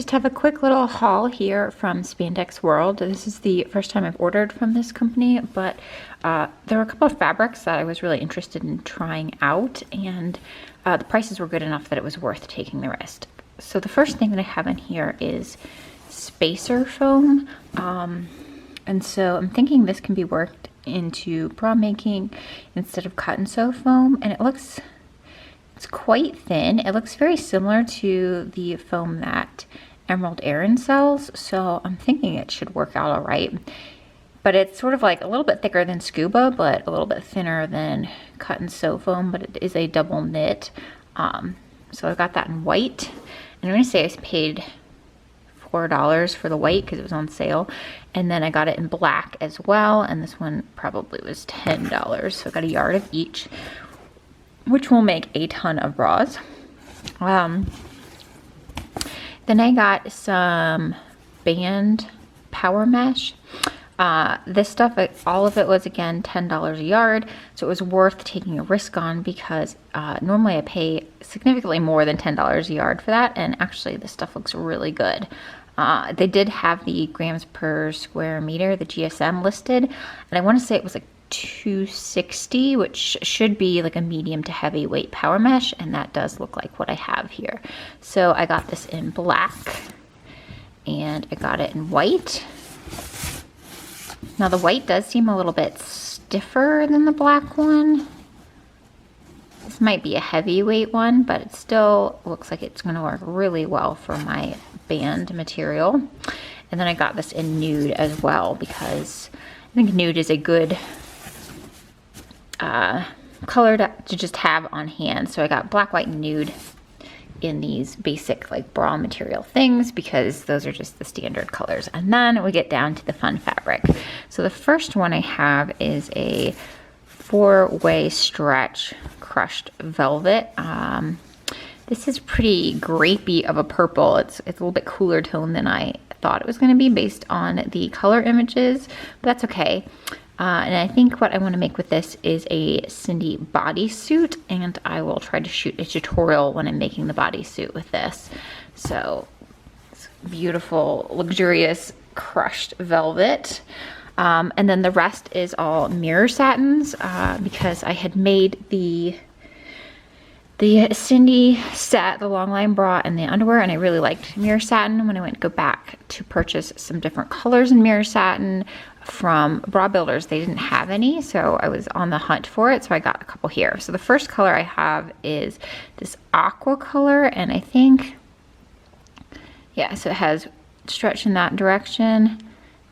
just have a quick little haul here from Spandex World. This is the first time I've ordered from this company, but there were a couple of fabrics that I was really interested in trying out, and the prices were good enough that it was worth taking the risk. So the first thing that I have in here is spacer foam, and so I'm thinking this can be worked into bra making instead of cut and sew foam, and it's quite thin. It looks very similar to the foam that Emerald Erin sells, so I'm thinking it should work out all right. But it's sort of like a little bit thicker than Scuba, but a little bit thinner than cut and sew foam, but it is a double knit. So I got that in white, and I'm gonna say I paid $4 for the white because it was on sale, and then I got it in black as well, and this one probably was $10, so I got a yard of each, which will make a ton of bras. Then I got some band power mesh. This stuff, all of it was again $10 a yard, so it was worth taking a risk on because normally I pay significantly more than $10 a yard for that, and actually this stuff looks really good. They did have the grams per square meter, the GSM listed, and I want to say it was like 260, which should be like a medium to heavyweight power mesh, and that does look like what I have here. So I got this in black, and I got it in white. Now the white does seem a little bit stiffer than the black one. This might be a heavyweight one, but it still looks like it's going to work really well for my band material. And then I got this in nude as well because I think nude is a good color to just have on hand. So I got black, white, and nude in these basic like bra material things because those are just the standard colors. And then we get down to the fun fabric. So the first one I have is a 4-way stretch crushed velvet. This is pretty grapey of a purple. It's a little bit cooler tone than I thought it was going to be based on the color images, but that's okay. And I think what I want to make with this is a Cindy bodysuit, and I will try to shoot a tutorial when I'm making the bodysuit with this. So it's beautiful, luxurious crushed velvet. And then the rest is all mirror satins because I had made the Cindy set, the long line bra and the underwear, and I really liked mirror satin. When I went to go back to purchase some different colors in mirror satin from Bra Builders, they didn't have any, so I was on the hunt for it, so I got a couple here. So the first color I have is this aqua color, and I think, yeah, so it has stretch in that direction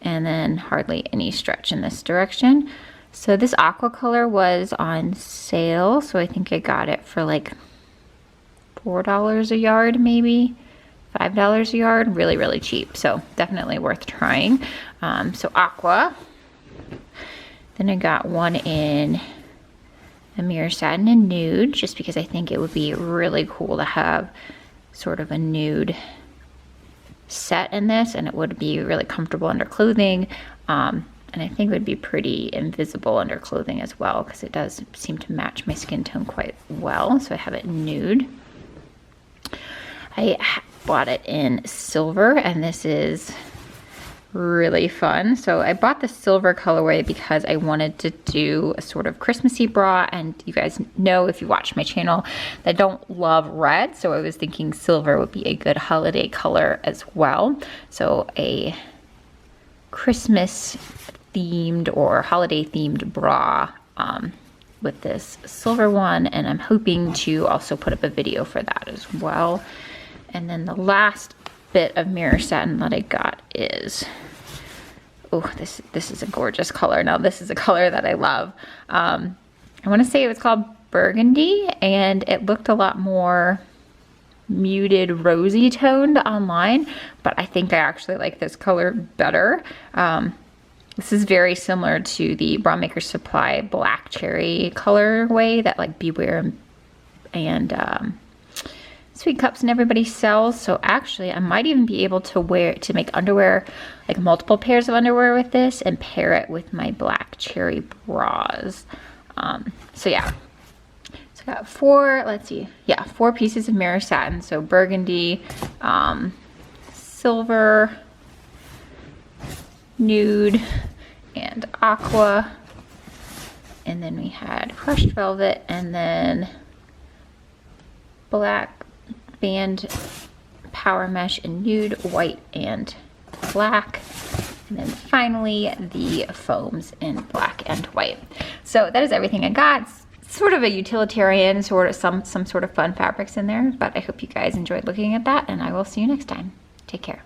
and then hardly any stretch in this direction. So this aqua color was on sale, so I think I got it for like $4 a yard, maybe $5 a yard, really, really cheap. So definitely worth trying. So aqua. Then I got one in a mirror satin and nude, just because I think it would be really cool to have sort of a nude set in this, and it would be really comfortable under clothing. And I think it would be pretty invisible under clothing as well, because it does seem to match my skin tone quite well. So I have it nude. I bought it in silver, and this is really fun. So I bought the silver colorway because I wanted to do a sort of Christmassy bra, and you guys know if you watch my channel that I don't love red, so I was thinking silver would be a good holiday color as well. So a Christmas themed or holiday themed bra with this silver one, and I'm hoping to also put up a video for that as well. And then the last bit of mirror satin that I got is, oh, this is a gorgeous color. Now this is a color that I love. I want to say it was called Burgundy, and it looked a lot more muted rosy toned online, but I think I actually like this color better. This is very similar to the Bra Maker Supply Black Cherry colorway that like Beware and Sweet Cups and everybody sells. So actually I might even be able to make underwear, like multiple pairs of underwear with this, and pair it with my Black Cherry bras. So yeah, so I got four pieces of mirror satin. So burgundy, silver, nude, and aqua. And then we had crushed velvet, and then black band power mesh in nude, white, and black. And then finally the foams in black and white. So that is everything I got. It's sort of a utilitarian, sort of some sort of fun fabrics in there, but I hope you guys enjoyed looking at that, and I will see you next time. Take care.